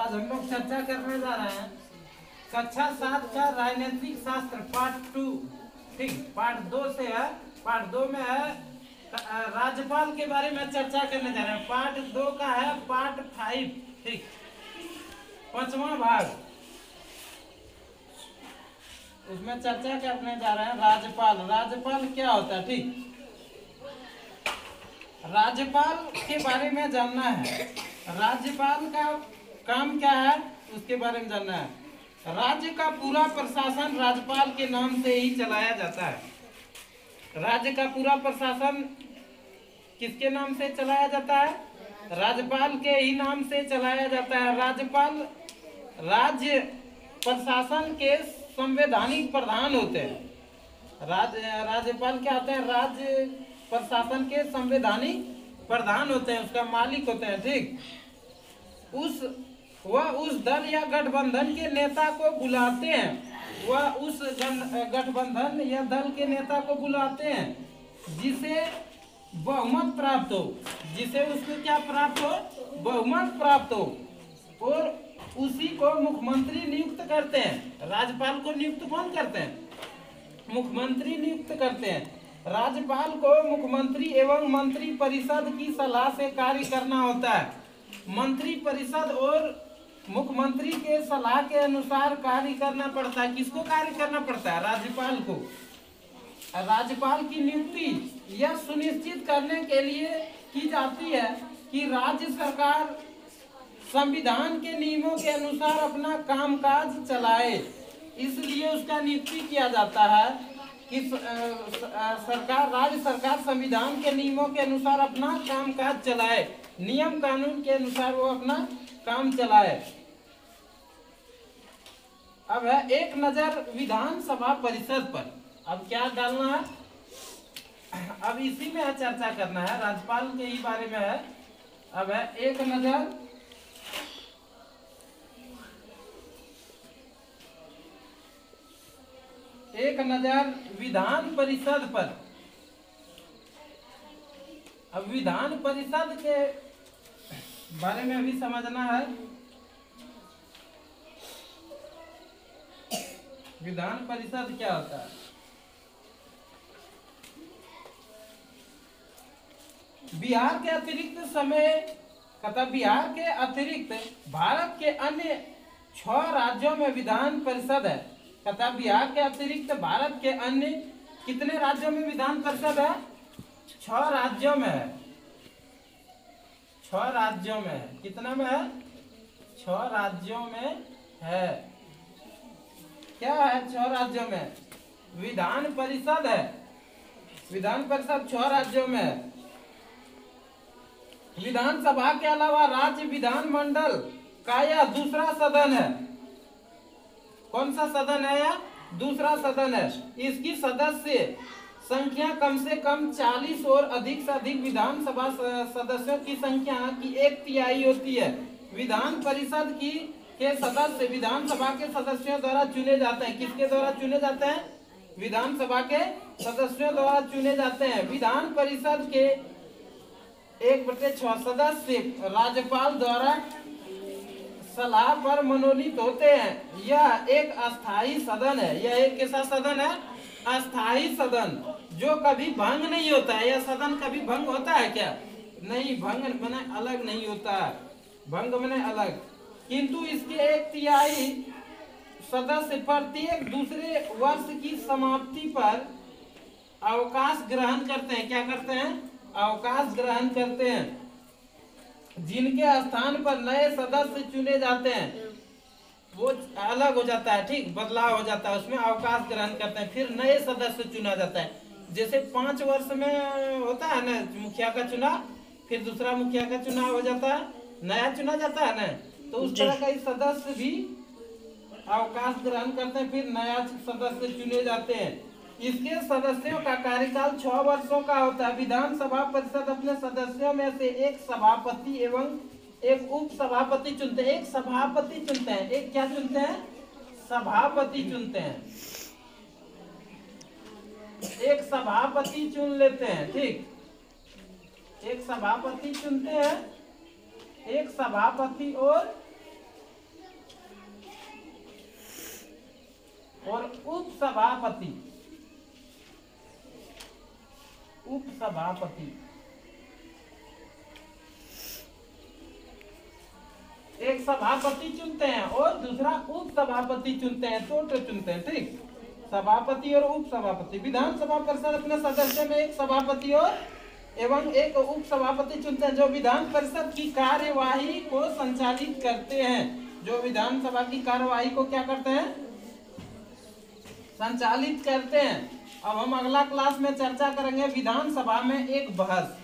आज हम लोग चर्चा करने जा रहे हैं कक्षा 7 का राजनीतिक शास्त्र पार्ट 2। ठीक, पार्ट 2 से है। पार्ट 2 में है राज्यपाल के बारे में चर्चा करने जा रहे हैं। पार्ट 2 का है पार्ट 5। ठीक, 5वां भाग, उसमें चर्चा करने जा रहे हैं राज्यपाल। राज्यपाल क्या होता है? ठीक, राज्यपाल के बारे में जानना है। राज्यपाल का काम क्या है उसके बारे में जानना है। राज्य का पूरा प्रशासन राज्यपाल के नाम से ही चलाया जाता है। राज्य का पूरा प्रशासन किसके नाम से चलाया जाता है? राज्यपाल के ही नाम से चलाया जाता है। राज्यपाल राज्य प्रशासन के संवैधानिक प्रधान होते हैं। राज्यपाल क्या होते हैं? राज्य प्रशासन के संवैधानिक प्रधान होते हैं, उसका मालिक होते हैं। ठीक, वह उस दल या गठबंधन के नेता को बुलाते हैं। वह उस गठबंधन या दल के नेता को बुलाते हैं जिसे बहुमत प्राप्त हो। जिसे उसको क्या प्राप्त हो? बहुमत प्राप्त हो। और उसी को मुख्यमंत्री नियुक्त करते हैं। राज्यपाल को नियुक्त कौन करते हैं? मुख्यमंत्री नियुक्त करते हैं। राज्यपाल को मुख्यमंत्री एवं मंत्री परिषद की सलाह से कार्य करना होता है। मंत्री परिषद और मुख्यमंत्री के सलाह के अनुसार कार्य करना पड़ता है। किसको कार्य करना पड़ता है? राज्यपाल को। राज्यपाल की नियुक्ति यह सुनिश्चित करने के लिए की जाती है कि राज्य सरकार संविधान के नियमों के अनुसार अपना कामकाज चलाए। इसलिए उसका नियुक्ति किया जाता है कि राज्य सरकार संविधान के नियमों के अनुसार अपना कामकाज चलाए। नियम कानून के अनुसार वो अपना काम चलाए। अब है एक नजर विधानसभा परिषद पर। अब क्या डालना है? अब इसी में चर्चा करना है, राज्यपाल के ही बारे में है। अब है एक नजर विधान परिषद पर। अब विधान परिषद के बारे में भी समझना है। विधान परिषद क्या होता है? बिहार के अतिरिक्त बिहार के अतिरिक्त भारत के अन्य 6 राज्यों में विधान परिषद है। बिहार के अतिरिक्त भारत के अन्य कितने राज्यों में विधान परिषद है? 6 राज्यों में है। 6 राज्यों में है। कितना में है? 6 राज्यों में है। क्या है? 6 राज्यों में विधान परिषद है। विधान परिषद 6 राज्यों में है। विधानसभा के अलावा राज्य विधानमंडल का यह दूसरा सदन है। कौन सा सदन है? यह दूसरा सदन है। इसकी सदस्य संख्या कम से कम 40 और अधिक से अधिक विधानसभा सदस्यों की संख्या की 1/3 होती है। विधान परिषद के सदस्य विधानसभा के सदस्यों द्वारा चुने जाते हैं। किसके द्वारा चुने जाते हैं? विधानसभा के सदस्यों द्वारा चुने जाते हैं। विधान परिषद के 1/6 सदस्य राज्यपाल द्वारा सलाह पर मनोनीत होते हैं। यह एक अस्थायी सदन है। यह एक कैसा सदन है? अस्थायी सदन, जो कभी भंग नहीं होता है। यह सदन कभी भंग होता है क्या? नहीं, भंग माने अलग नहीं होता है। भंग माने अलग। किंतु इसके 1/3 सदस्य प्रत्येक दूसरे वर्ष की समाप्ति पर अवकाश ग्रहण करते हैं। क्या करते हैं? अवकाश ग्रहण करते हैं। जिनके स्थान पर नए सदस्य चुने जाते हैं वो अलग हो जाता है। ठीक, बदलाव हो जाता है, उसमें अवकाश ग्रहण करते हैं। फिर नए सदस्य चुना जाता है। जैसे 5 वर्ष में होता है ना मुखिया का चुनाव, फिर दूसरा मुखिया का चुनाव हो जाता है, नया चुना जाता है ना। तो उस तरह का इस सदस्य भी अवकाश ग्रहण करते हैं, फिर नया सदस्य चुने जाते हैं। इसके सदस्यों का कार्यकाल 6 वर्षों का होता है। विधानसभा परिषद अपने सदस्यों में से एक सभापति एवं एक उप सभापति चुनते हैं। एक सभापति चुनते हैं। एक क्या चुनते हैं? सभापति चुनते हैं। एक सभापति चुन लेते हैं। ठीक, एक सभापति चुनते हैं। एक सभापति और और उपसभापति। उपसभापति एक सभापति चुनते हैं और दूसरा उपसभापति चुनते हैं, दो चुनते हैं, ठीक। सभापति और उपसभापति। विधानसभा परिषद अपने सदस्य में एक सभापति और एवं एक उपसभापति चुनते हैं, जो विधान परिषद की कार्यवाही को संचालित करते हैं। जो विधानसभा की कार्यवाही को क्या करते हैं? संचालित करते हैं। अब हम अगला क्लास में चर्चा करेंगे विधानसभा में एक बहस।